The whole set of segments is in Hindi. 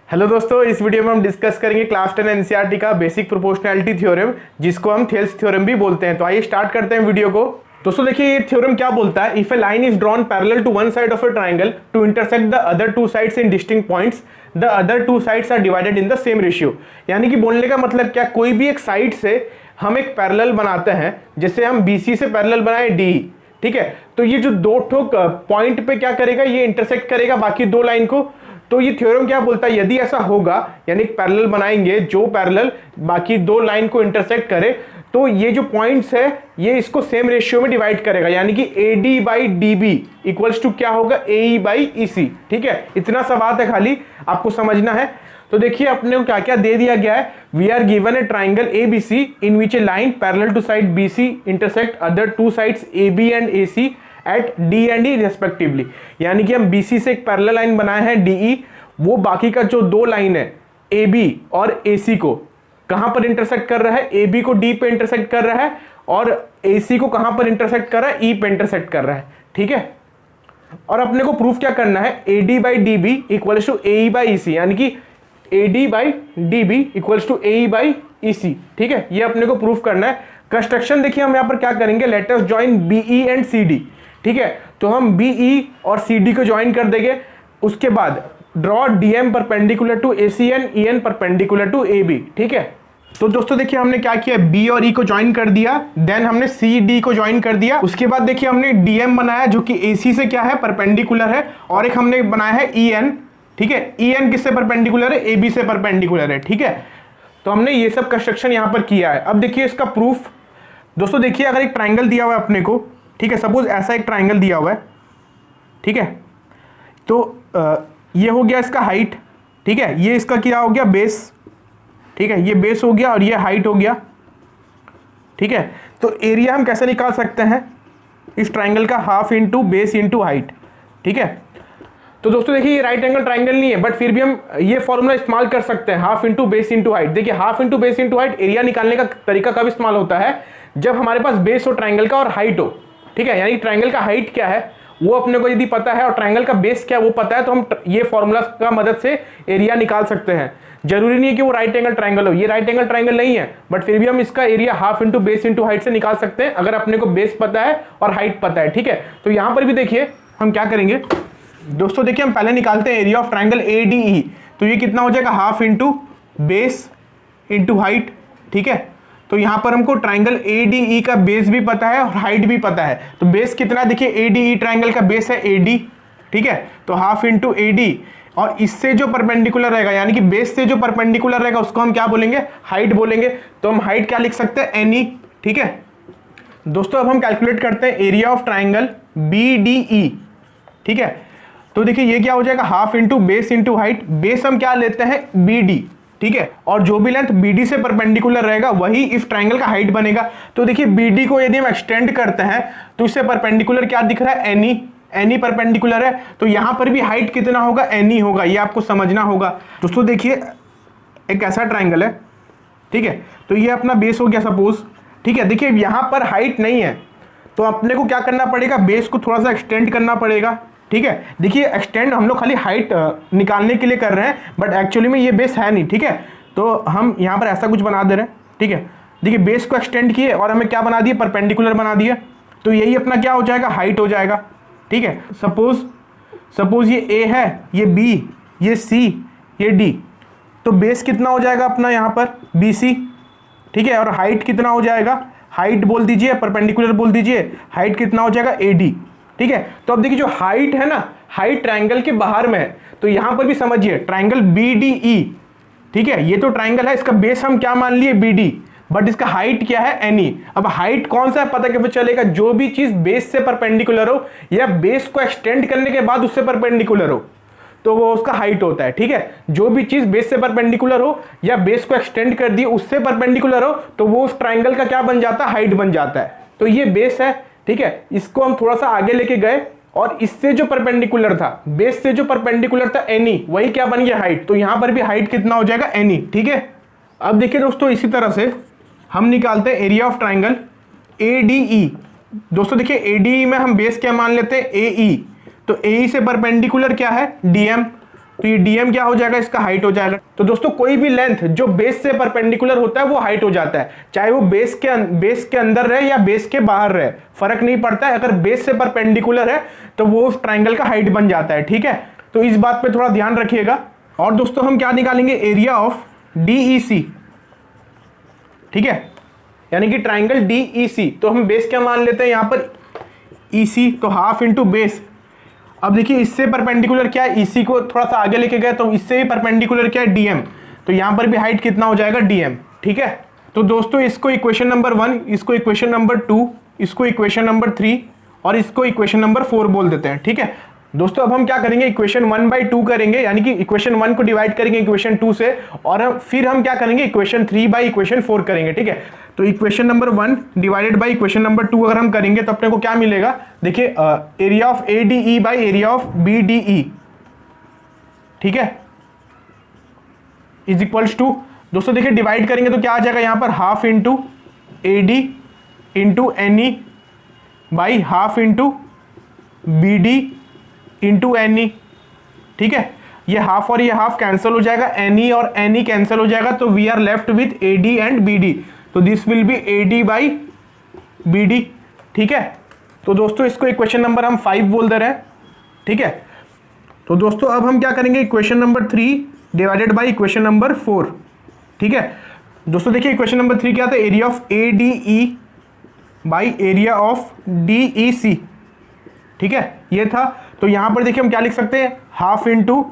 हेलो दोस्तों, इस वीडियो में हम डिस्कस करेंगे क्लास 10 एनसीईआरटी का बेसिक प्रोपोर्शनैलिटी थ्योरम, जिसको हम थेल्स थ्योरम भी बोलते हैं। तो आइए स्टार्ट करते हैं वीडियो को। दोस्तों देखिए, ये थ्योरम क्या बोलता है, if a line is drawn parallel to one side of a triangle to intersect the other two sides in distinct points, the other two sides are divided in the same ratio. यानी कि बोलने का मतलब क्या, कोई भी एक साइड से हम एक पैरेलल बनाते हैं, जैसे हम BC से पैरेलल बनाए DE, ठीक है। तो ये जो दो ठोक पॉइंट पे क्या करेगा, ये इंटरसेक्ट करेगा बाकी दो लाइन को। तो ये थ्योरम क्या बोलता है, यदि ऐसा होगा, यानी पैरेलल बनाएंगे जो पैरेलल बाकी दो लाइन को इंटरसेक्ट करे, तो ये जो पॉइंट्स है ये इसको सेम रेशियो में डिवाइड करेगा। यानी कि AD by DB equals to क्या होगा, AE बाई EC। ठीक है, इतना सा बात है, खाली आपको समझना है। तो देखिए अपने को क्या क्या दे दिया गया है। We are given a triangle ABC in which a line parallel to side BC intersect other two sides AB and AC at D and E respectively. यानी कि हम BC से एक पैरेलल लाइन बनाए हैं DE, वो बाकी का जो दो लाइन है AB और AC को कहां पर इंटरसेक्ट कर रहा है, AB को D पे इंटरसेक्ट कर रहा है और AC को कहां पर इंटरसेक्ट कर रहा है, E पे इंटरसेक्ट कर रहा है। ठीक है, और अपने को प्रूफ क्या करना है, AD by DB equals to AE by EC, यानी कि AD by DB equals to AE by EC। ठीक है, ये अपने को प्रूफ करना है। कंस्ट्रक्शन देखिए हम यहाँ पर क्या करेंगे, let us join BE and CD। ठीक है, तो हम BE और CD को ज्वाइन कर देंगे। उसके बाद draw DM perpendicular to AC and EN perpendicular to AB। ठीक है, तो दोस्तों देखिए हमने क्या किया, B और E को ज्वाइन कर दिया, देन हमने CD को ज्वाइन कर दिया। उसके बाद देखिए हमने DM बनाया जो कि AC से क्या है, परपेंडिकुलर है, और एक हमने बनाया है EN। ठीक है, EN किससे परपेंडिकुलर है, AB से परपेंडिकुलर है। ठीक है, तो हमने ये सब कंस्ट्रक्शन यहाँ पर किया है। अब देखिए इसका प्रूफ। दोस्तों देखिए, अगर एक ट्राइंगल दिया हुआ है अपने को, ठीक है, सपोज ऐसा एक ट्राइंगल दिया हुआ है, ठीक है, तो ये हो गया इसका हाइट। ठीक है, ये इसका क्या हो गया, बेस। ठीक है, ये बेस हो गया और ये हाइट हो गया। ठीक है, तो एरिया हम कैसे निकाल सकते हैं इस ट्राइंगल का, half into base into height. ठीक है, तो दोस्तों देखिए ये राइट एंगल ट्राइंगल नहीं है, बट फिर भी हम ये फॉर्मूला इस्तेमाल कर सकते हैं, half into base into height. देखिए half into base into height area निकालने का तरीका कब इस्तेमाल होता है, जब हमारे पास बेस हो ट्राइंगल का और हाइट हो। ठीक है, यानी ट्राइंगल का हाइट क्या है वो अपने को यदि पता है और ट्राइंगल का बेस क्या है वो पता है, तो हम ये फॉर्मूला का मदद से एरिया निकाल सकते हैं। जरूरी नहीं है कि वो राइट एंगल ट्राइंगल हो, ये राइट एंगल ट्राइंगल नहीं है, बट फिर भी हम इसका area half into base into height से निकाल सकते हैं, अगर अपने को बेस पता है और हाइट पता है। ठीक है, तो यहां पर भी देखिए हम क्या करेंगे दोस्तों, देखिए हम पहले निकालते हैं एरिया ऑफ ट्राइंगल ADE। तो ये कितना हो जाएगा, half into base into height. ठीक है, तो यहां पर हमको ट्राइंगल ADE का बेस भी पता है और हाइट भी पता है। तो बेस कितना, देखिए ADE ट्राइंगल का बेस है AD। ठीक है, तो हाफ इंटू AD, और इससे जो परपेंडिकुलर रहेगा, यानी कि बेस से जो परपेंडिकुलर रहेगा उसको हम क्या बोलेंगे, हाइट बोलेंगे। तो हम हाइट क्या लिख सकते हैं, NE। ठीक है दोस्तों, अब हम कैलकुलेट करते हैं एरिया ऑफ ट्राइंगल BDE। ठीक है, तो देखिए ये क्या हो जाएगा, half into base into height. Base हम क्या लेते हैं, BD। ठीक है, और जो भी लेंथ BD से परपेंडिकुलर रहेगा वही इस ट्राइंगल का हाइट बनेगा। तो देखिए BD को यदि हम एक्सटेंड करते हैं तो इससे परपेंडिकुलर क्या दिख रहा है, NE परपेंडिकुलर है। तो यहां पर भी हाइट कितना होगा, NE होगा, ये आपको समझना होगा। दोस्तों देखिए एक ऐसा ट्राइंगल है, ठीक है, तो ये अपना बेस हो गया सपोज। ठीक है, देखिए यहां पर हाइट नहीं है, तो अपने को क्या करना पड़ेगा, बेस को थोड़ा सा एक्सटेंड करना पड़ेगा। ठीक है, देखिए एक्सटेंड हम लोग खाली हाइट निकालने के लिए कर रहे हैं, बट एक्चुअली में ये बेस है नहीं। ठीक है, तो हम यहाँ पर ऐसा कुछ बना दे रहे हैं। ठीक है, देखिए बेस को एक्सटेंड किए और हमें क्या बना दिए, परपेंडिकुलर बना दिए। तो यही अपना क्या हो जाएगा, हाइट हो जाएगा। ठीक है, सपोज ये A है, ये B, ये C, ये D, तो बेस कितना हो जाएगा अपना यहाँ पर, BC। ठीक है, और हाइट कितना हो जाएगा, हाइट बोल दीजिए, परपेंडिकुलर बोल दीजिए, हाइट कितना हो जाएगा, AD। ठीक है, तो अब देखिए जो हाइट है ना, हाइट ट्राइंगल के बाहर में है, तो यहां पर भी समझिए ट्राइंगल BDE। ठीक है, ये तो ट्राइंगल है, इसका बेस हम क्या मान लिए, BD, बट इसका हाइट क्या है, NE। अब हाइट कौन सा है पता कैसे चलेगा, जो भी चीज बेस से परपेंडिकुलर हो या बेस को एक्सटेंड करने के बाद उससे परपेंडिकुलर हो तो वो उसका हाइट होता है। ठीक है, जो भी चीज बेस से परपेंडिकुलर हो या बेस को एक्सटेंड कर दी उससे परपेंडिकुलर हो तो वो उस ट्राइंगल का क्या बन जाता है, हाइट बन जाता है। तो ये बेस है। ठीक है, इसको हम थोड़ा सा आगे लेके गए और इससे जो परपेंडिकुलर था, बेस से जो परपेंडिकुलर था NE, वही क्या बन गया, हाइट। तो यहां पर भी हाइट कितना हो जाएगा, NE। ठीक है, अब देखिए दोस्तों इसी तरह से हम निकालते हैं एरिया ऑफ ट्राइंगल ADE। दोस्तों देखिए ADE में हम बेस क्या मान लेते हैं, AE। तो AE से परपेंडिकुलर क्या है, DM। तो ये डीएम क्या हो जाएगा, इसका हाइट हो जाएगा। तो दोस्तों कोई भी लेंथ जो बेस से परपेंडिकुलर होता है वो हाइट हो जाता है, चाहे वो बेस के अंदर रहे या बेस के बाहर रहे, फर्क नहीं पड़ता है। अगर बेस से परपेंडिकुलर है तो वो उस ट्राइंगल का हाइट बन जाता है, ठीक है। तो इस बात पे थोड़ा ध्यान रखिएगा। और दोस्तों हम क्या निकालेंगे, एरिया ऑफ डीईसी, ठीक है, यानी कि ट्राइंगल डीईसी। तो हम बेस क्या मान लेते हैं यहाँ पर, ईसी, तो हाफ इंटू बेस। अब देखिए इससे परपेंडिकुलर क्या है, ईसी को थोड़ा सा आगे लेके गए तो इससे भी परपेंडिकुलर क्या है, डीएम। तो यहाँ पर भी हाइट कितना हो जाएगा, डीएम, ठीक है। तो दोस्तों इसको इक्वेशन नंबर 1, इसको इक्वेशन नंबर 2, इसको इक्वेशन नंबर 3 और इसको इक्वेशन नंबर 4 बोल देते हैं, ठीक है। दोस्तों अब हम क्या करेंगे, इक्वेशन 1/2 करेंगे, यानी कि इक्वेशन 1 को डिवाइड करेंगे इक्वेशन 2 से, और फिर हम क्या करेंगे, इक्वेशन 3/इक्वेशन 4 करेंगे, ठीक है। तो equation number 1 divided by equation number 2 अगर हम करेंगे तो अपने को क्या मिलेगा, देखिए area of ADE by area of BDE, ठीक है, इज इक्वल्स टू, दोस्तों देखिए डिवाइड करेंगे तो क्या आ जाएगा यहाँ पर, half into AD into NE by half into BD into NE, ठीक है। ये हाफ और ये हाफ कैंसिल हो जाएगा, NE और NE कैंसिल हो जाएगा, तो we are left with AD and BD, तो this will be AD by BD, ठीक है। तो दोस्तों इसको इक्वेशन नंबर हम 5 बोल दे रहे हैं, ठीक है। तो दोस्तों अब हम क्या करेंगे, equation number 3 divided by equation number 4, ठीक है। दोस्तों देखिए इक्वेशन नंबर 3 क्या था, area of ADE by area of DEC, ठीक है, ये था। तो यहां पर देखिए हम क्या लिख सकते हैं, half into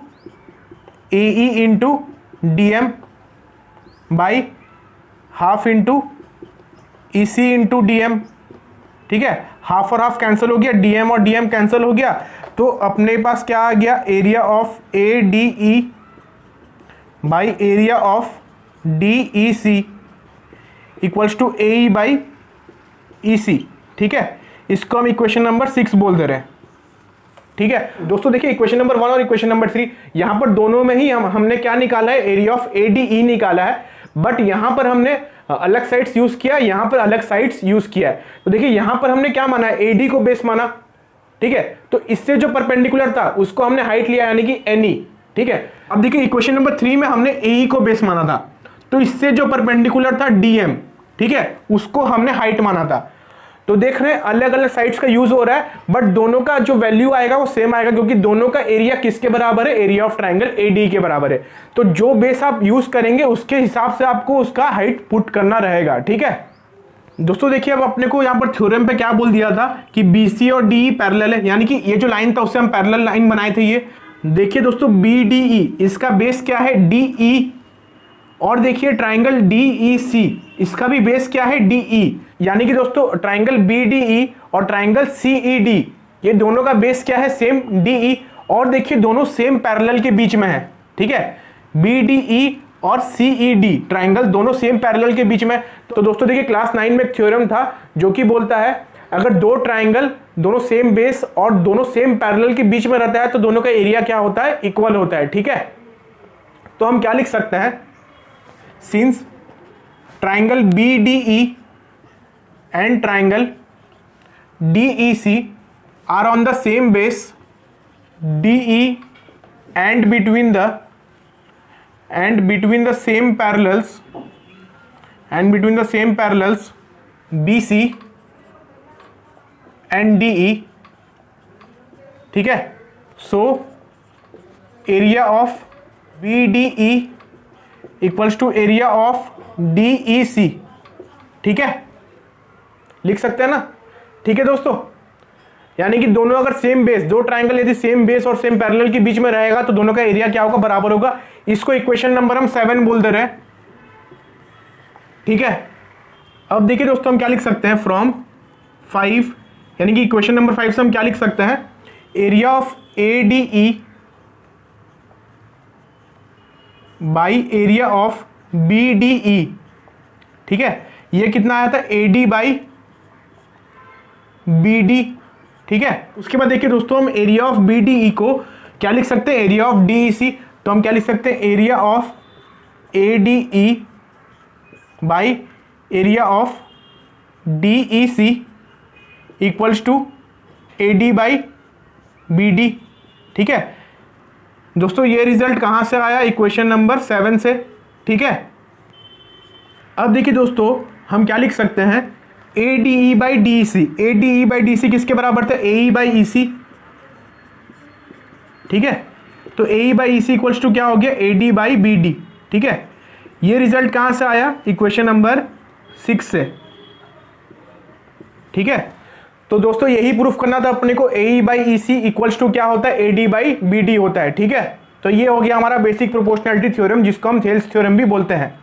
AE into DM by half into EC into DM, ठीक है। हाफ और हाफ कैंसिल हो गया, DM और DM कैंसिल हो गया, तो अपने पास क्या आ गया, area of ADE by area of DEC equals to AE by EC, ठीक है। इसको हम इक्वेशन नंबर 6 बोल दे रहे हैं, ठीक है। दोस्तों देखिए इक्वेशन नंबर 1 और इक्वेशन नंबर 3 यहां पर दोनों में ही हमने क्या निकाला है, एरिया ऑफ ADE निकाला है, बट यहां पर हमने अलग साइड्स यूज किया, यहां पर अलग साइड्स यूज किया है। तो देखिए यहां पर हमने क्या माना है, AD को बेस माना, ठीक है। तो इससे जो परपेंडिकुलर था उसको हमने हाइट लिया, यानी कि NE, ठीक है। अब देखिए इक्वेशन नंबर 3 में हमने AE को बेस माना था, तो इससे जो परपेंडिकुलर था DM, ठीक है, उसको हमने हाइट माना था। तो देख रहे हैं अलग अलग साइड्स का यूज हो रहा है, बट दोनों का जो वैल्यू आएगा वो सेम आएगा, क्योंकि दोनों का एरिया किसके बराबर है, एरिया ऑफ ट्राइंगल AD के बराबर है। तो जो बेस आप यूज करेंगे उसके हिसाब से आपको उसका हाइट पुट करना रहेगा, ठीक है। दोस्तों देखिए अब अपने को यहाँ पर थ्योरम पे क्या बोल दिया था कि BC और DE पैरेलल है, यानी कि ये जो लाइन था उससे हम पैरेलल लाइन बनाए थे। ये देखिए दोस्तों BDE, इसका बेस क्या है, DE, और देखिए ट्राइंगल DEC, इसका भी बेस क्या है, DE, यानी कि दोस्तों ट्राइंगल BDE और ट्राइंगल CED, ये दोनों का बेस क्या है, सेम DE, और देखिए दोनों सेम पैरेलल के बीच में है, ठीक है। BDE और CED ट्राइंगल दोनों सेम पैरेलल के बीच में। तो दोस्तों देखिए क्लास 9 में एक थ्योरम था जो कि बोलता है अगर दो ट्राइंगल दोनों सेम बेस और दोनों सेम पैरेलल के बीच में रहता है तो दोनों का एरिया क्या होता है, इक्वल होता है, ठीक है। तो हम क्या लिख सकते हैं, since triangle BDE and triangle DEC are on the same base DE and between the same parallels BC and DE, ठीक है। So area of BDE equals to area of DEC, ठीक है, लिख सकते हैं ना, ठीक है दोस्तों। यानी कि दोनों अगर सेम बेस, दो ट्राइंगल यदि सेम बेस और सेम पैरेलल के बीच में रहेगा तो दोनों का एरिया क्या होगा, बराबर होगा। इसको इक्वेशन नंबर हम 7 बोल दे रहे हैं, ठीक है। अब देखिए दोस्तों हम क्या लिख सकते हैं, फ्रॉम 5, यानी कि इक्वेशन नंबर 5 से हम क्या लिख सकते हैं, area of ADE by area of BDE, ठीक है। ये कितना आया था, AD बाई BD, ठीक है। उसके बाद देखिए दोस्तों हम एरिया ऑफ BDE को क्या लिख सकते हैं, एरिया ऑफ DEC, तो हम क्या लिख सकते हैं, area of ADE by area of DEC equals to AD by BD, ठीक है। दोस्तों ये रिजल्ट कहाँ से आया, इक्वेशन नंबर 7 से, ठीक है। अब देखिए दोस्तों हम क्या लिख सकते हैं, A D E by D C, A D E by D C किसके बराबर था, ए ई बाई ई सी, ठीक है। तो A E by E C equals to क्या हो गया, A D by B D, ठीक है। ये रिजल्ट कहाँ से आया, इक्वेशन नंबर 6 से, ठीक है। तो दोस्तों यही प्रूफ करना था अपने को, A E by E C equals to क्या होता है, A D by B D होता है, ठीक है। तो ये हो गया हमारा बेसिक प्रोपोर्शनैलिटी थ्योरम, जिसको हम थेल्स थ्योरम भी बोलते हैं।